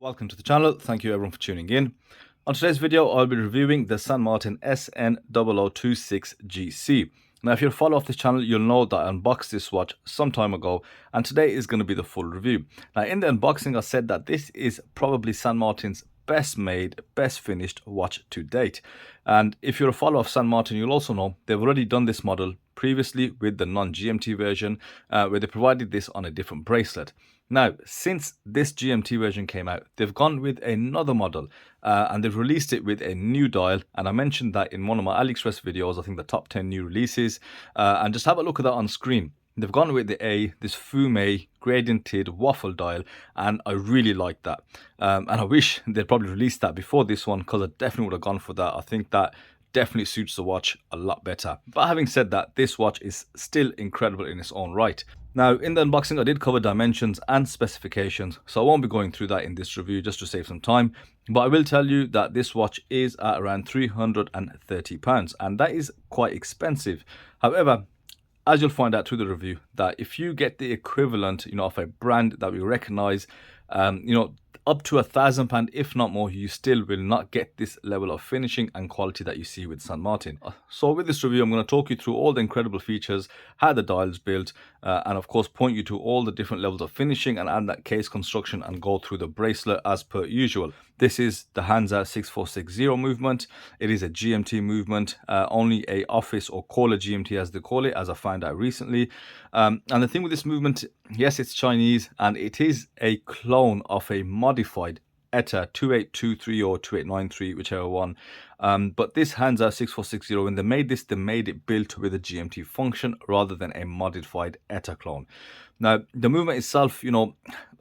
Welcome to the channel. Thank you everyone for tuning in. On today's video, I'll be reviewing the San Martin SN0026 GC. Now, if you're a follower of this channel, you'll know that I unboxed this watch some time ago, and today is going to be the full review. Now, in the unboxing, I said that this is probably San Martin's best made, best finished watch to date. And if you're a follower of San Martin, you'll also know they've already done this model previously with the non-GMT version, where they provided this on a different bracelet. Now, since this GMT version came out, they've gone with another model and they've released it with a new dial. And I mentioned that in one of my AliExpress videos, I think the top 10 new releases. And just have a look at that on screen. They've gone with this Fume gradiented waffle dial, and I really like that. And I wish they'd probably released that before this one, because I definitely would have gone for that. I think that definitely suits the watch a lot better. But having said that, this watch is still incredible in its own right. Now, in the unboxing, I did cover dimensions and specifications, so I won't be going through that in this review just to save some time. But I will tell you that this watch is at around £330, and that is quite expensive. However, as you'll find out through the review, that if you get the equivalent, of a brand that we recognize, up to £1,000, if not more, you still will not get this level of finishing and quality that you see with San Martin. So with this review, I'm going to talk you through all the incredible features, how the dial is built, and of course point you to all the different levels of finishing and add that case construction and go through the bracelet as per usual. This is the Handset 6460 movement. It is a GMT movement, only a office or caller GMT as they call it, as I found out recently. And the thing with this movement, yes, it's Chinese and it is a clone of a modified ETA 2823 or 2893, whichever one. But this Handset 6460, when they made this, they made it built with a GMT function rather than a modified ETA clone. Now, the movement itself,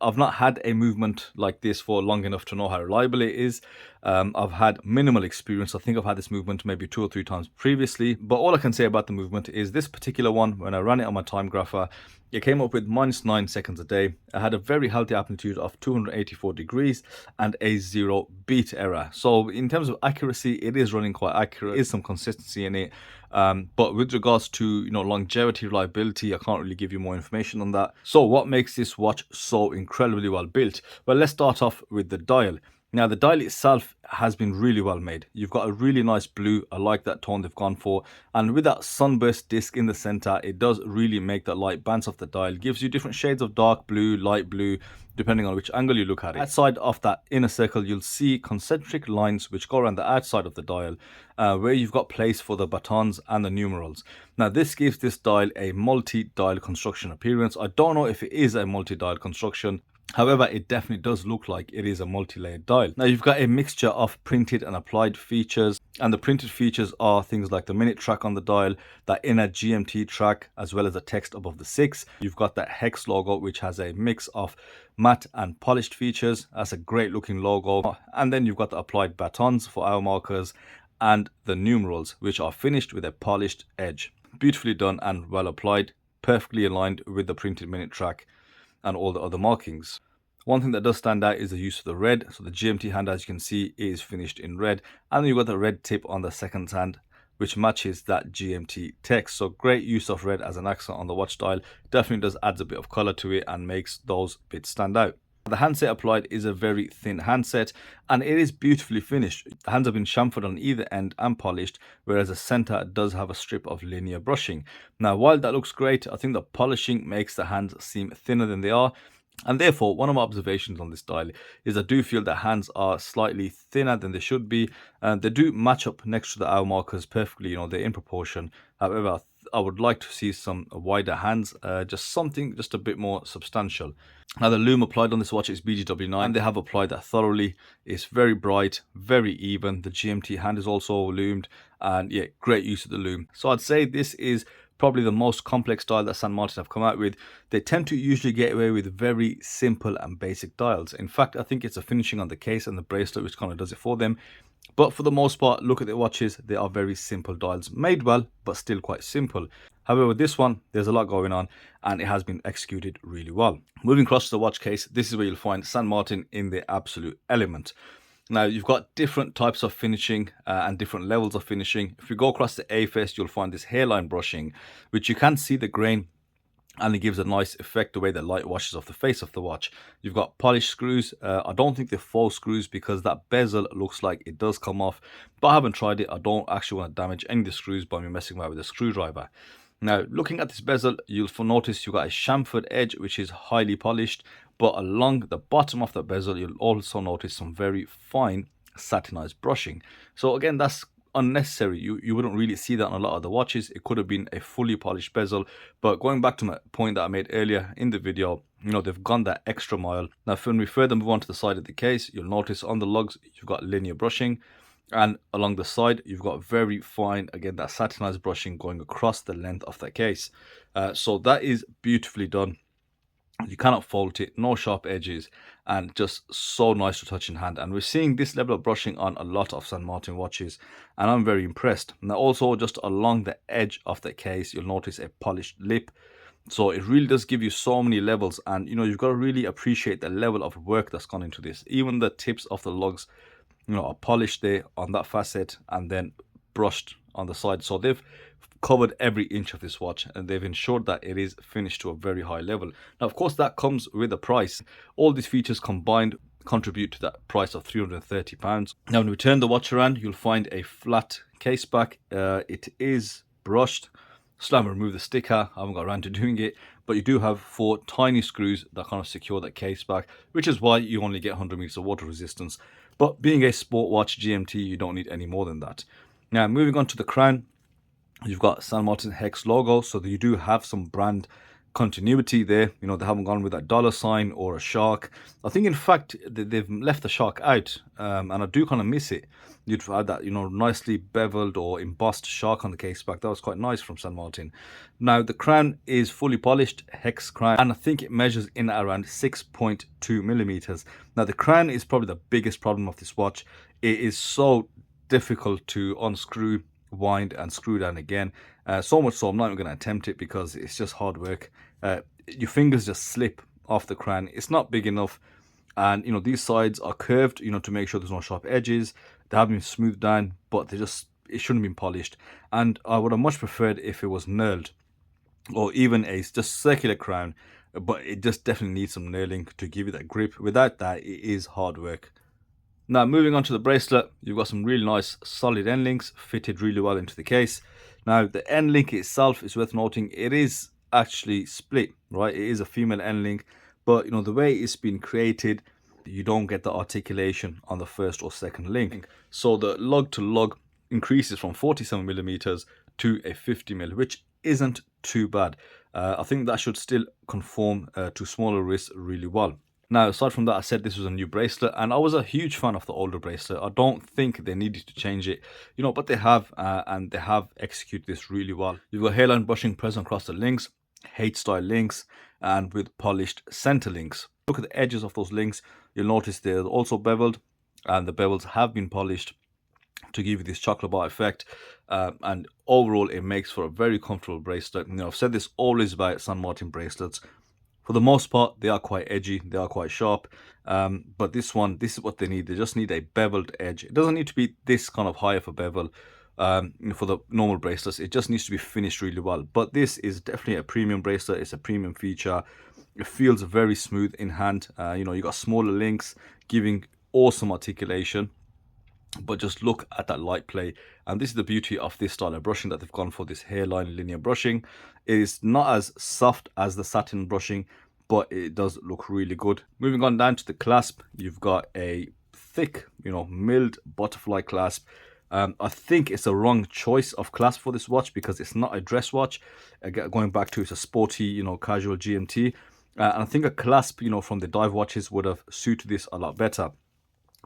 I've not had a movement like this for long enough to know how reliable it is. I've had minimal experience. I think I've had this movement maybe 2 or 3 times previously. But all I can say about the movement is this particular one, when I ran it on my time grapher, it came up with -9 seconds a day. I had a very healthy amplitude of 284 degrees and a 0 beat error. So in terms of accuracy, it is running quite accurate. There is some consistency in it. But with regards to longevity, reliability, I can't really give you more information on that. So what makes this watch so incredibly well built? Well, let's start off with the dial. Now, the dial itself has been really well made. You've got a really nice blue. I like that tone they've gone for. And with that sunburst disc in the center, it does really make that light bounce off the dial. It gives you different shades of dark blue, light blue, depending on which angle you look at it. Outside of that inner circle, you'll see concentric lines which go around the outside of the dial, where you've got place for the batons and the numerals. Now, this gives this dial a multi-dial construction appearance. I don't know if it is a multi-dial construction. However, it definitely does look like it is a multi-layered dial. Now, you've got a mixture of printed and applied features, and the printed features are things like the minute track on the dial, that inner GMT track, as well as the text above the 6. You've got that hex logo, which has a mix of matte and polished features. That's a great looking logo. And then you've got the applied batons for hour markers and the numerals, which are finished with a polished edge. Beautifully done and well applied, perfectly aligned with the printed minute track and all the other markings. One thing that does stand out is the use of the red. So the GMT hand, as you can see, is finished in red, and then you've got the red tip on the second hand, which matches that GMT text. So great use of red as an accent on the watch dial. Definitely does adds a bit of color to it and makes those bits stand out. The handset applied is a very thin handset, and it is beautifully finished. The hands have been chamfered on either end and polished, whereas the center does have a strip of linear brushing. Now, while that looks great, I think the polishing makes the hands seem thinner than they are. And therefore, one of my observations on this dial is I do feel the hands are slightly thinner than they should be. And they do match up next to the hour markers perfectly, they're in proportion. However, I would like to see some wider hands, just something just a bit more substantial. Now, the loom applied on this watch is BGW9, and they have applied that thoroughly. It's very bright, very even. The GMT hand is also loomed, and yeah, great use of the loom. So I'd say this is probably the most complex dial that San Martin have come out with. They tend to usually get away with very simple and basic dials. In fact, I think it's a finishing on the case and the bracelet which kind of does it for them. But for the most part, look at the watches, they are very simple dials, made well, but still quite simple. However, with this one, there's a lot going on, and it has been executed really well. Moving across to the watch case, this is where you'll find San Martin in the absolute element. Now, you've got different types of finishing and different levels of finishing. If you go across the A face, you'll find this hairline brushing, which you can see the grain and it gives a nice effect the way the light washes off the face of the watch. You've got polished screws. I don't think they're faux screws because that bezel looks like it does come off, but I haven't tried it. I don't actually want to damage any of the screws by me messing around with a screwdriver. Now, looking at this bezel, you'll notice you've got a chamfered edge, which is highly polished, but along the bottom of the bezel, you'll also notice some very fine satinized brushing. So again, that's unnecessary. You wouldn't really see that on a lot of the watches. It could have been a fully polished bezel, but going back to my point that I made earlier in the video, you know, they've gone that extra mile. Now, when we further move on to the side of the case, you'll notice on the lugs you've got linear brushing, and along the side you've got very fine, again, that satinized brushing going across the length of the case. So that is beautifully done. You cannot fault it, no sharp edges, and just so nice to touch in hand. And we're seeing this level of brushing on a lot of St. Martin watches, and I'm very impressed. Now also, just along the edge of the case, you'll notice a polished lip. So it really does give you so many levels, and you know, you've got to really appreciate the level of work that's gone into this. Even the tips of the lugs, you know, are polished there on that facet and then brushed on the side. So they've covered every inch of this watch, and they've ensured that it is finished to a very high level. Now, of course, that comes with a price. All these features combined contribute to that price of £330. Now, when we turn the watch around, you'll find a flat case back. It is brushed. Still haven't removed the sticker, I haven't got around to doing it, but you do have 4 tiny screws that kind of secure that case back, which is why you only get 100 meters of water resistance. But being a sport watch GMT, you don't need any more than that. Now, moving on to the crown, you've got St. Martin Hex logo, so that you do have some brand continuity there. You know, they haven't gone with that $sign or a shark. I think, in fact, they've left the shark out, and I do kind of miss it. You'd have that, you know, nicely beveled or embossed shark on the case back. That was quite nice from St. Martin. Now, the crown is fully polished hex crown, and I think it measures in at around 6.2 millimeters. Now, the crown is probably the biggest problem of this watch. It is so difficult to unscrew, wind and screw down again, so much so I'm not even going to attempt it because it's just hard work. Your fingers just slip off the crown. It's not big enough, and you know, these sides are curved, you know, to make sure there's no sharp edges. They have been smoothed down, but it shouldn't have been polished, and I would have much preferred if it was knurled, or even a just circular crown, but it just definitely needs some knurling to give you that grip. Without that, it is hard work. Now, moving on to the bracelet, you've got some really nice solid end links fitted really well into the case. Now, the end link itself is worth noting. It is actually split, right? It is a female end link, but you know, the way it's been created, you don't get the articulation on the first or second link. So the lug to lug increases from 47 millimeters to a 50 mil, which isn't too bad. I think that should still conform to smaller wrists really well. Now, aside from that, I said this was a new bracelet, and I was a huge fan of the older bracelet. I don't think they needed to change it, you know, but they have, and they have executed this really well. You've got hairline brushing present across the links, H-style links, and with polished center links. Look at the edges of those links. You'll notice they're also beveled, and the bevels have been polished to give you this chocolate bar effect, and overall it makes for a very comfortable bracelet. You know, I've said this always about St. Martin bracelets. For the most part, they are quite edgy, they are quite sharp, but this is what they need. They just need a beveled edge. It doesn't need to be this kind of high of a bevel for the normal bracelets. It just needs to be finished really well. But this is definitely a premium bracelet. It's a premium feature. It feels very smooth in hand. You know, you got smaller links giving awesome articulation. But just look at that light play, and this is the beauty of this style of brushing that they've gone for, this hairline linear brushing. It is not as soft as the satin brushing, but it does look really good. Moving on down to the clasp, you've got a thick, you know, milled butterfly clasp. I think it's a wrong choice of clasp for this watch because it's not a dress watch. Going back to, it's a sporty, you know, casual GMT, and I think a clasp, you know, from the dive watches would have suited this a lot better.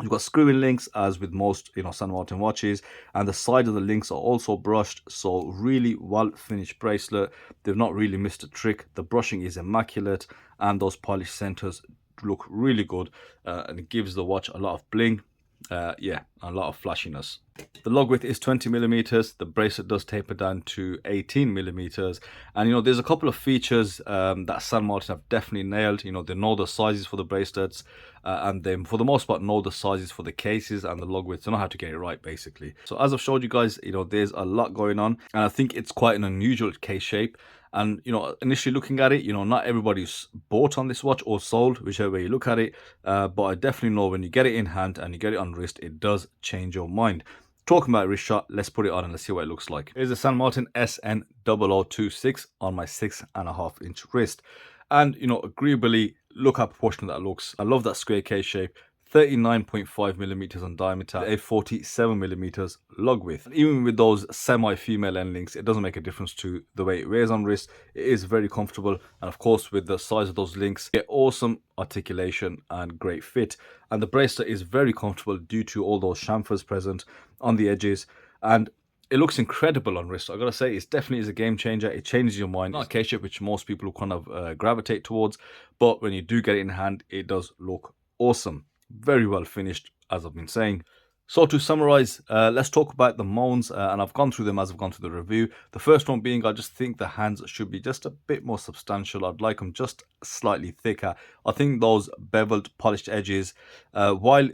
You've got screw-in links as with most, you know, St. Martin watches, and the side of the links are also brushed, so really well finished bracelet. They've not really missed a trick. The brushing is immaculate, and those polished centers look really good, and it gives the watch a lot of bling. Yeah, a lot of flashiness. The lug width is 20 millimeters. The bracelet does taper down to 18 millimeters, and you know, there's a couple of features that St. Martin have definitely nailed. You know, they know the sizes for the bracelets, and they, for the most part, know the sizes for the cases and the lug width. They know how to get it right, basically. So as I've showed you guys, you know, there's a lot going on, and I think it's quite an unusual case shape. And initially looking at it, not everybody's bought on this watch or sold, whichever way you look at it, but I definitely know when you get it in hand and you get it on wrist, it does change your mind. Talking about wrist shot, let's put it on and let's see what it looks like. Here's the San Martin SN0026 on my 6.5-inch wrist. And agreeably, look how proportional that looks. I love that square case shape. 39.5 millimeters on diameter, a 47 millimeters lug width. Even with those semi-female end links, it doesn't make a difference to the way it wears on wrist. It is very comfortable, and of course with the size of those links, get awesome articulation and great fit. And the bracelet is very comfortable due to all those chamfers present on the edges, and it looks incredible on wrist. I gotta say, it definitely is a game changer. It changes your mind. Not a case shape which most people kind of gravitate towards, but when you do get it in hand, it does look awesome. Very well finished, as I've been saying. So to summarize, let's talk about the moans, and I've gone through them as I've gone through the review. The first one being, I just think the hands should be just a bit more substantial. I'd like them just slightly thicker. I think those beveled, polished edges, while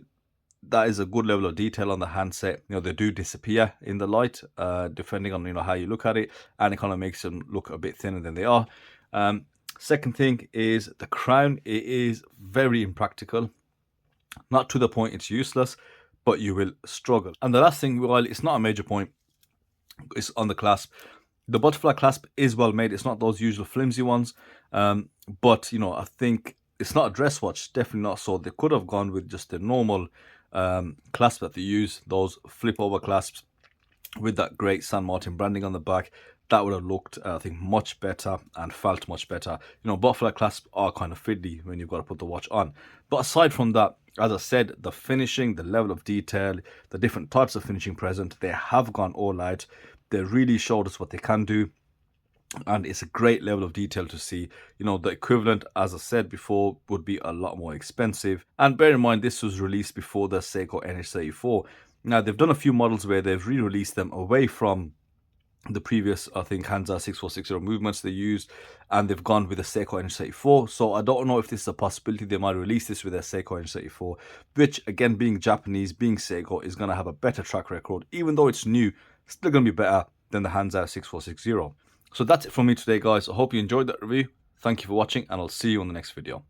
that is a good level of detail on the handset, they do disappear in the light, depending on how you look at it, and it kind of makes them look a bit thinner than they are. Second thing is the crown. It is very impractical. Not to the point it's useless, but you will struggle. And the last thing, while it's not a major point, is on the clasp. The butterfly clasp is well made. It's not those usual flimsy ones, but I think it's not a dress watch, definitely not. So they could have gone with just the normal clasp that they use, those flip over clasps with that great San Martin branding on the back. That would have looked, I think, much better and felt much better. Butterfly clasps are kind of fiddly when you've got to put the watch on. But aside from that, as I said, the finishing, the level of detail, the different types of finishing present, they have gone all out. They really showed us what they can do. And it's a great level of detail to see. The equivalent, as I said before, would be a lot more expensive. And bear in mind, this was released before the Seiko NH34. Now, they've done a few models where they've re-released them away from the previous, I think, Handset 6460 movements they used, and they've gone with the Seiko NH34. So I don't know if this is a possibility. They might release this with their Seiko NH34, which, again, being Japanese, being Seiko, is going to have a better track record. Even though it's new, still going to be better than the Handset 6460. So that's it from me today, guys. I hope you enjoyed that review. Thank you for watching, and I'll see you on the next video.